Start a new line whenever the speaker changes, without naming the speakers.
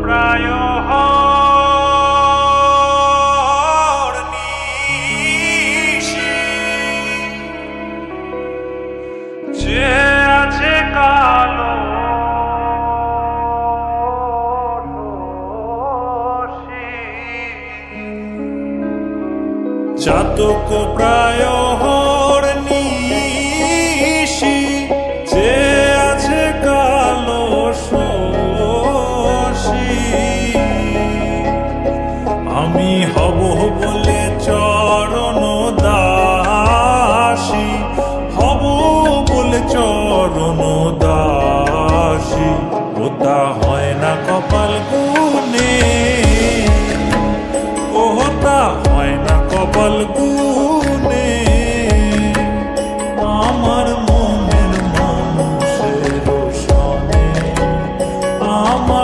প্রায় যে আছে কালো চাতক প্রায় নিশি যে আছে কালো শশী আমি হব বলে চরণ দাসী হব বলে চরণ দাসী ওটা হয় না কপাল গুনে ওটা হয় না কপাল গুনে আমার মনের মানুষের সনে আমার